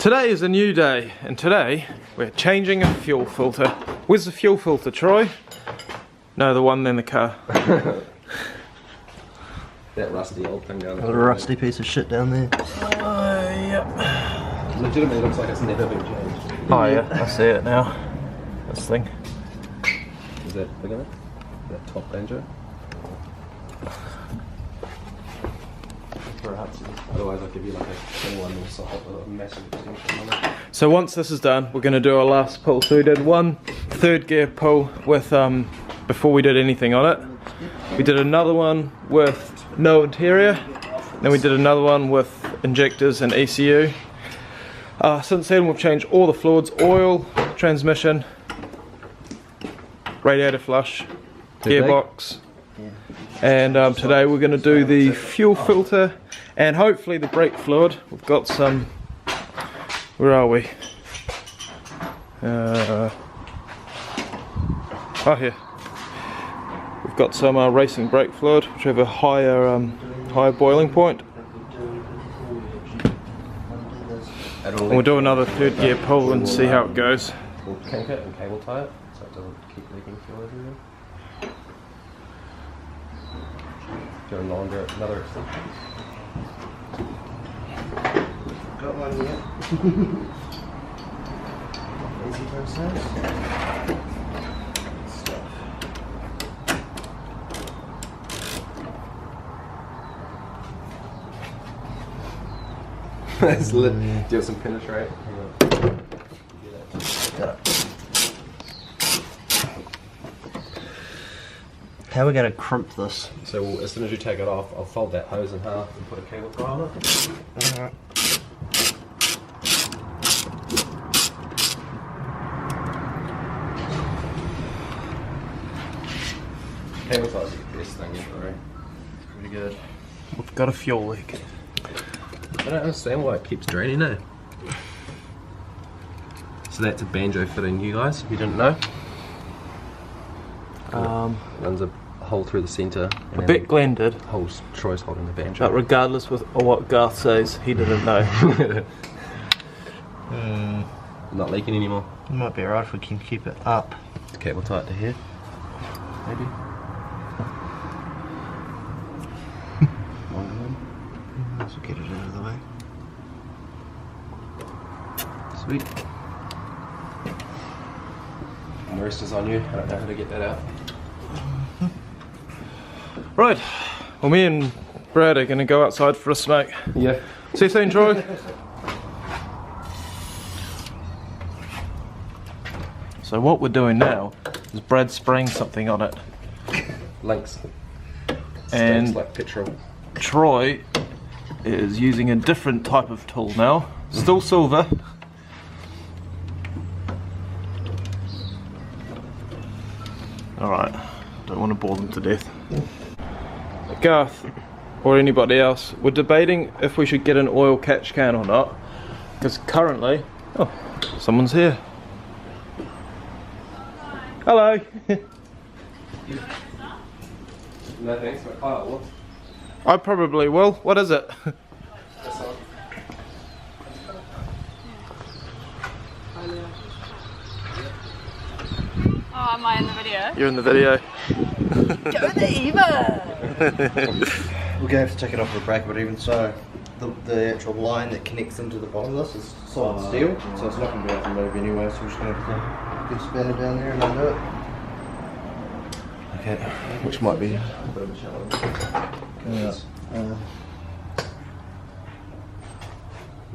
Today is a new day, and today we're changing a fuel filter. Where's the fuel filter, Troy? No, the one in the car. That rusty old thing down there. A rusty piece of shit down there. Yep. Legitimately looks like it's never been changed. Oh yeah, I see it now. This thing. Is that big enough? That top banjo? Perhaps. Otherwise I'll give you like a thin one or something with a massive extension on it. So once this is done, we're going to do our last pull. So we did one third gear pull with before we did anything on it. We did another one with no interior. Then we did another one with injectors and ECU. Since then we've changed all the fluids, oil, transmission, radiator flush, gearbox. And today we're going to do the fuel filter and hopefully the brake fluid. We've got some, where are we? Oh here. We've got some racing brake fluid which have a higher boiling point. And we'll do another third gear pull and see how it goes. We'll kink it and cable tie it so it doesn't keep leaking fuel everywhere. Do another extension. Got one yet? Easy process. That's lit. Do you have some penetrate? How are we going to crimp this? So as soon as you take it off, I'll fold that hose in half and put a cable tie on it. Alright. Cable ties are the best thing ever, right? It's pretty good. We've got a fuel leak. I don't understand why it keeps draining now. So that's a banjo fitting, you guys, if you didn't know. Runs a hole through the centre. I bet Glenn did. Troy's holding the banjo. But regardless of what Garth says, he didn't know. Not leaking anymore. It might be alright if we can keep it up. Cable tie it to here. Maybe. Let's get it out of the way. Sweet. And the rest is on you. I don't know how to get that out. Right, well me and Brad are going to go outside for a smoke. Yeah. See you soon, Troy. So what we're doing now is Brad's spraying something on it. Links. And Stinks like petrol. Troy is using a different type of tool now. Still silver. Alright, don't want to bore them to death. Garth, or anybody else, we're debating if we should get an oil catch can or not. Because currently, oh, someone's here. Hello. No thanks, but oh, I probably will. What is it? Oh, am I in the video? You're in the video. Go the Eva! We're going to have to take it off the bracket, but even so, the actual line that connects into the bottom of this is solid steel, so it's not going to be able to move anyway, so we're just going to have to get spanner down there and undo it. okay. Which might be Yeah.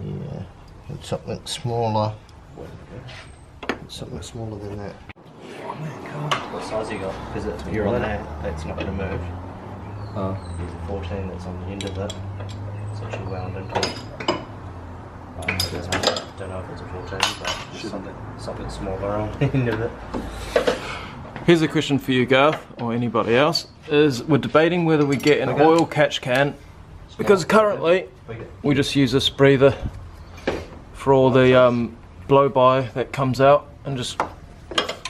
Yeah, it's something smaller. Something smaller than that. What size you got? Because you're on that, that's not going to move. oh. There's a 14 that's on the end of it. It's actually wound into it. I don't know if it's a 14, but something smaller on the end of it. Here's a question for you, Garth, or anybody else, is we're debating whether we get an oil catch can, because currently we just use this breather for all the blow-by that comes out and just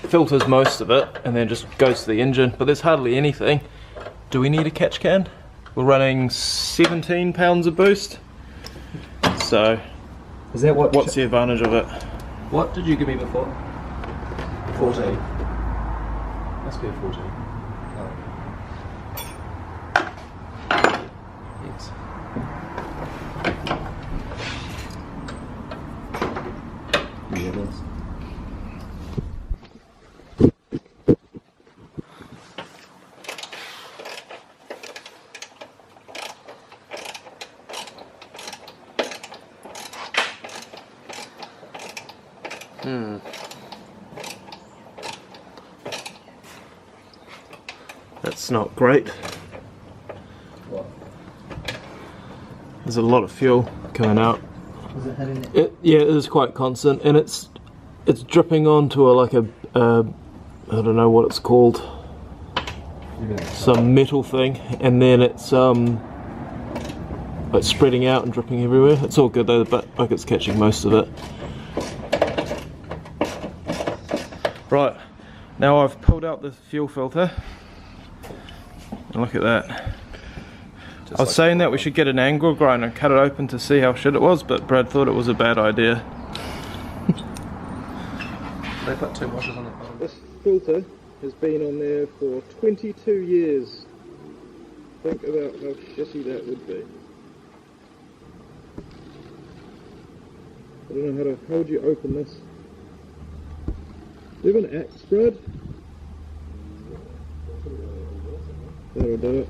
filters most of it and then just goes to the engine, but there's hardly anything. Do we need a catch can? We're running 17 pounds of boost, so Is that what? What's the advantage of it? What did you give me before? 14. Must be a 14. Oh. Yes. Yeah, it is. That's not great. What? There's a lot of fuel coming out. Is it hitting it? Yeah, it is quite constant, and it's dripping onto a like a I don't know what it's called, some metal thing, and then it's like spreading out and dripping everywhere. It's all good though, but like it's catching most of it. Right, now I've pulled out the fuel filter. And look at that. I was saying that we should get an angle grinder and cut it open to see how shit it was, but Brad thought it was a bad idea. They put 2 washers on the bottom. This filter has been on there for 22 years. Think about how shitty that would be. I don't know how would you open this? Do you have an axe, Brad? That'll do it.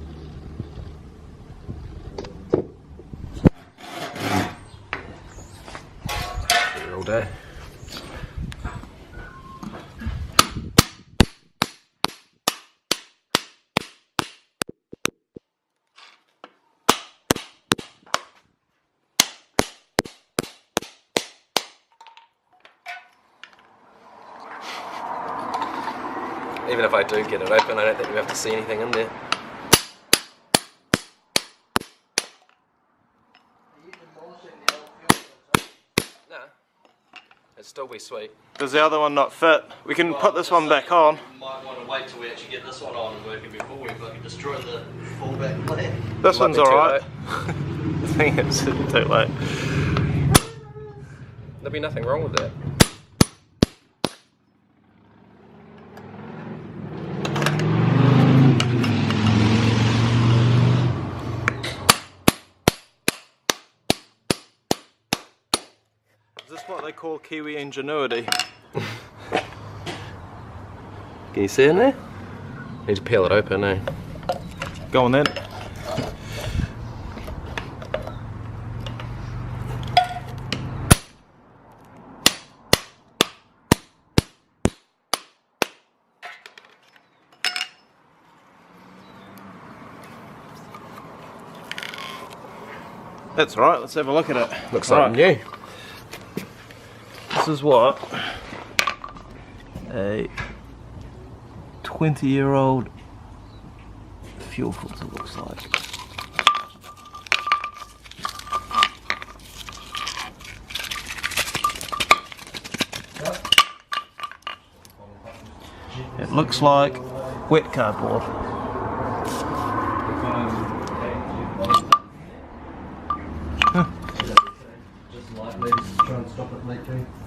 Here all day. Even if I do get it open, I don't think we have to see anything in there. No, it'd still be sweet. Does the other one not fit? We can put this one back on. You might want to wait till we actually get this one on and work it before we fucking destroy the fallback plan. This Might one's be too alright. late. I think it's too late. There'll be nothing wrong with that. Is this what they call Kiwi ingenuity? Can you see in there? Need to peel it open, eh? Go on then. That's right, let's have a look at it. Looks like new. This is what a 20-year-old fuel filter looks like. It looks like wet cardboard.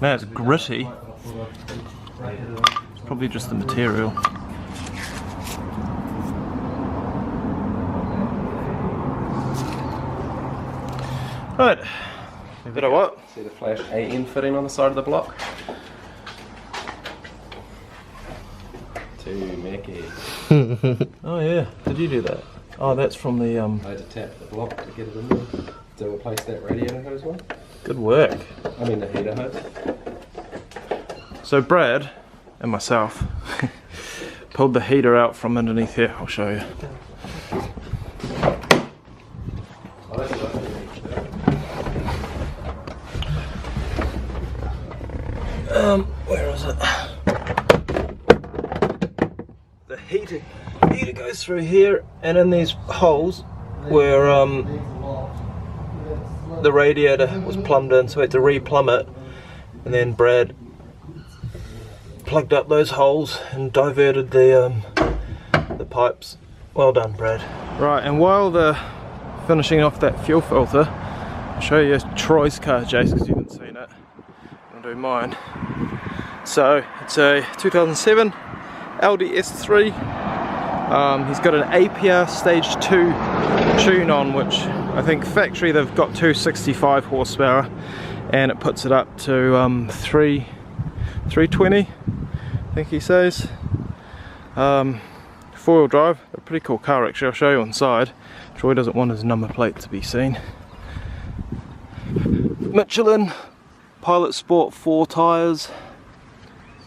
No, it's gritty. It's probably just the material. Right. Bit of what? See the flash AN fitting on the side of the block? Too Mickey. Oh yeah, did you do that? Oh, that's from the I had to tap the block to get it in there to replace that radiator hose one. Good work. I mean the heater hose. So Brad and myself pulled the heater out from underneath here. I'll show you. Where is it? The heater goes through here, and in these holes where the radiator was plumbed in, so we had to re-plumb it, and then Brad plugged up those holes and diverted the pipes. Well done, Brad. Right, and while they're finishing off that fuel filter, I'll show you Troy's car, Jace, because you haven't seen it. unit. I'll do mine. So it's a 2007 Audi S3. He's got an APR Stage 2 tune on, which I think factory they've got 265 horsepower, and it puts it up to 320, I think he says. Four-wheel drive, a pretty cool car actually. I'll show you on side. Troy doesn't want his number plate to be seen. Michelin Pilot Sport 4 tyres,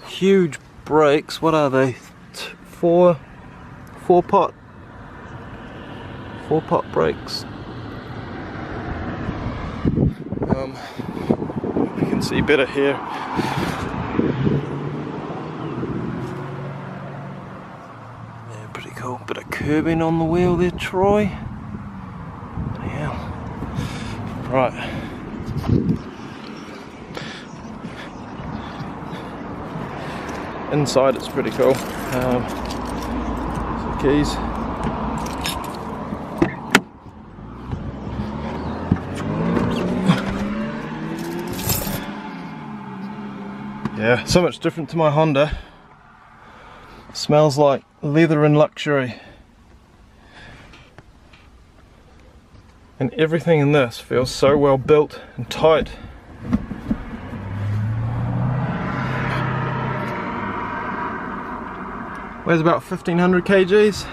huge brakes. What are they? Four pot brakes. You can see better here. Yeah, pretty cool. Bit of curbing on the wheel there, Troy. Yeah. Right. Inside it's pretty cool. Some keys. Yeah, so much different to my Honda. Smells like leather and luxury. And everything in this feels so well built and tight. Weighs about 1500 kgs.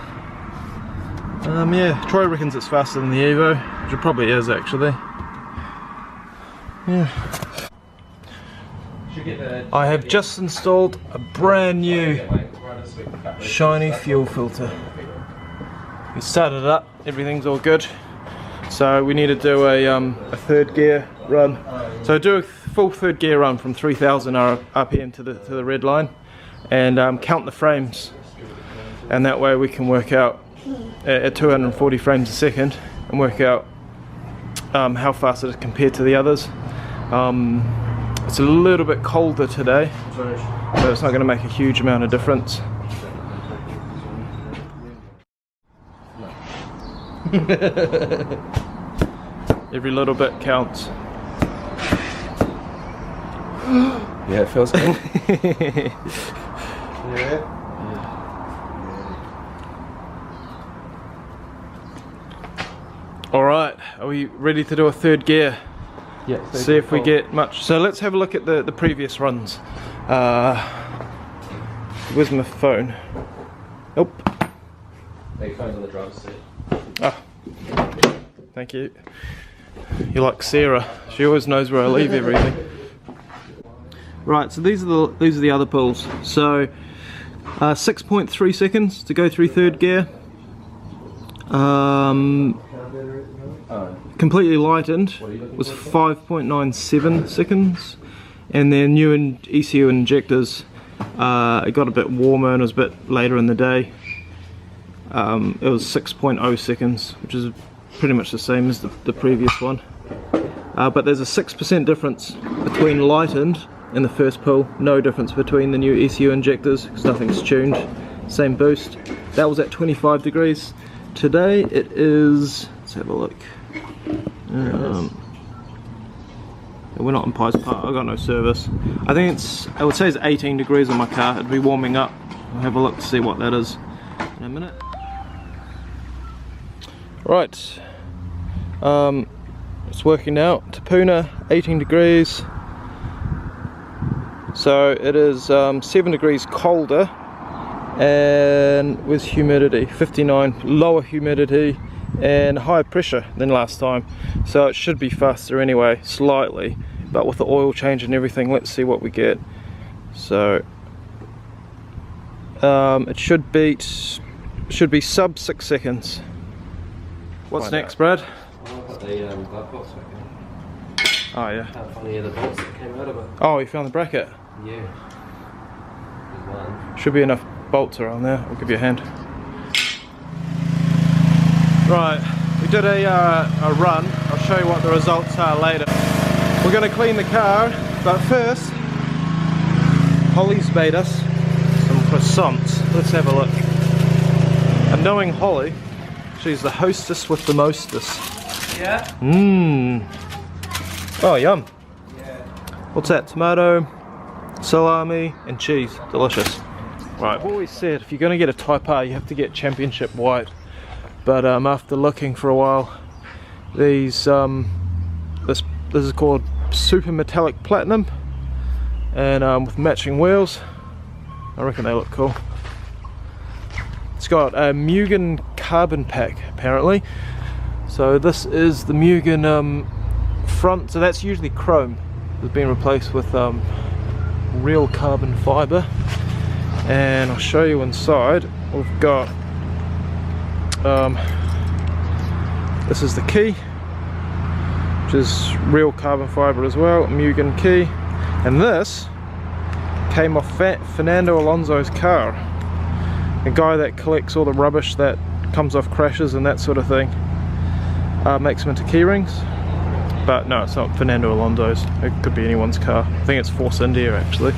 Yeah, Troy reckons it's faster than the Evo, which it probably is actually. Yeah. I have just installed a brand new shiny fuel filter. We started it up, everything's all good. So we need to do a third gear run. So do a full third gear run from 3000 RPM to the red line, and count the frames. And that way we can work out at 240 frames a second and work out how fast it is compared to the others. It's a little bit colder today, so it's not going to make a huge amount of difference. Every little bit counts. Yeah, it feels good. Yeah. Alright, are we ready to do a third gear? Yeah. See if we get much. So let's have a look at the previous runs. Where's my phone? Nope. Hey, phone's on the driver's seat. Ah, thank you. You're like Sarah. She always knows where I leave everything. Right, so these are the other pulls. So 6.3 seconds to go through third gear. Completely lightened was 5.97 seconds, and then new ECU injectors, it got a bit warmer and it was a bit later in the day. It was 6.0 seconds, which is pretty much the same as the previous one. But there's a 6% difference between lightened and the first pull. No difference between the new ECU injectors because nothing's tuned. Same boost. That was at 25 degrees. Today it is, let's have a look. We're not in Pies Park, I've got no service. I think I would say it's 18 degrees on my car. It'd be warming up. I'll have a look to see what that is in a minute. Right, it's working out. Tapuna, 18 degrees. So it is 7 degrees colder, and with humidity, 59, lower humidity and higher pressure than last time. So it should be faster anyway, slightly, but with the oil change and everything, let's see what we get. So it should be sub 6 seconds. What's next, Brad? I've got the glove box back in. Oh yeah. Can't find any of the bolts that came out of it. Oh, you found the bracket? Yeah. There's one. Should be enough bolts around there. I'll give you a hand. Right, we did a run. I'll show you what the results are later. We're going to clean the car, but first, Holly's made us some croissants. Let's have a look. And knowing Holly, she's the hostess with the mostest. Yeah? Mmm. Oh, yum. Yeah. What's that? Tomato, salami, and cheese. Delicious. Right, I've always said if you're going to get a Type R, you have to get Championship White. But after looking for a while, these this is called Super Metallic Platinum, and with matching wheels, I reckon they look cool. It's got a Mucking carbon pack apparently. So this is the Mucking front. So that's usually chrome. It's been replaced with real carbon fibre. And I'll show you inside. We've got this is the key, which is real carbon fibre as well, Mucking key, and this came off Fernando Alonso's car, a guy that collects all the rubbish that comes off crashes and that sort of thing, makes them into key rings. But no, it's not Fernando Alonso's, it could be anyone's car. I think it's Force India actually.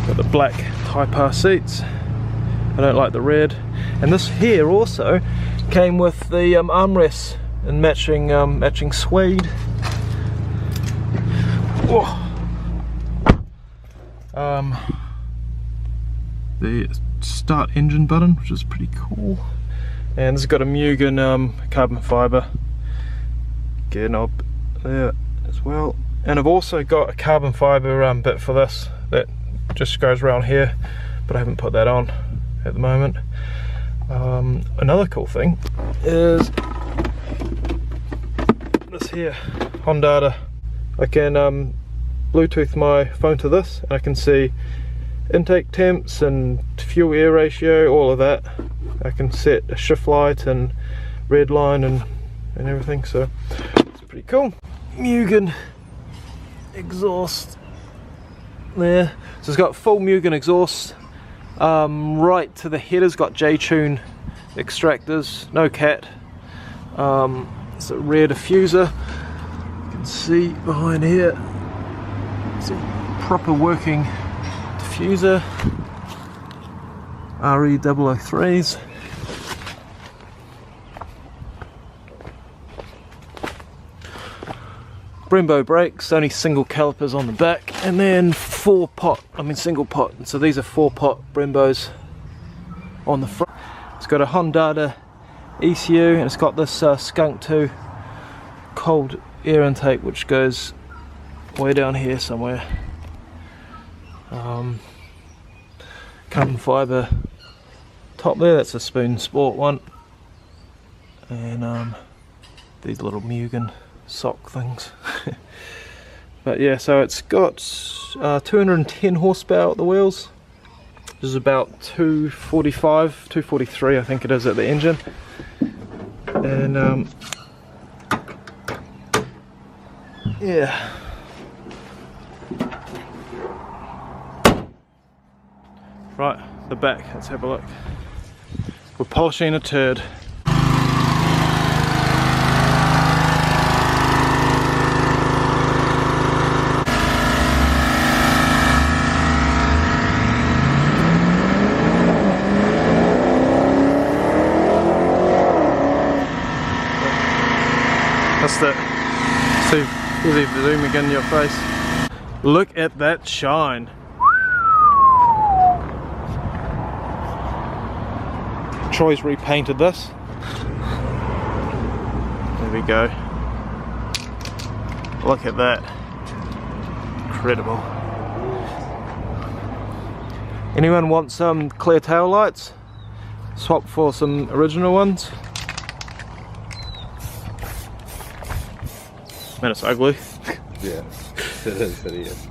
Got the black Type R seats. I don't like the red. And this here also came with the armrests and matching suede. Oh. The start engine button, which is pretty cool. And this has got a Mucking carbon fibre gear knob there as well. And I've also got a carbon fibre bit for this that just goes around here, but I haven't put that on at the moment. Another cool thing is this here, Honda. I can Bluetooth my phone to this, and I can see intake temps and fuel air ratio, all of that. I can set a shift light and red line and everything, so it's pretty cool. Mucking exhaust there. So it's got full Mucking exhaust. Right to the header's got J-tune extractors, no cat. It's a rear diffuser. You can see behind here, it's a proper working diffuser. RE003s. Brembo brakes, only single calipers on the back, and then single pot. So these are 4-pot Brembos on the front. It's got a Honda ECU, and it's got this Skunk 2 cold air intake, which goes way down here somewhere. Carbon fibre top there, that's a Spoon Sport one, and these little Mucking sock things. But yeah, so it's got 210 horsepower at the wheels, which is about 245, 243 I think it is at the engine. And yeah, right, the back, let's have a look. We're polishing a turd. That's the, see, easy zooming in your face. Look at that shine. Troy's repainted this. There we go. Look at that. Incredible. Anyone want some clear tail lights? Swap for some original ones. Man, it's ugly. Yeah, it is hideous.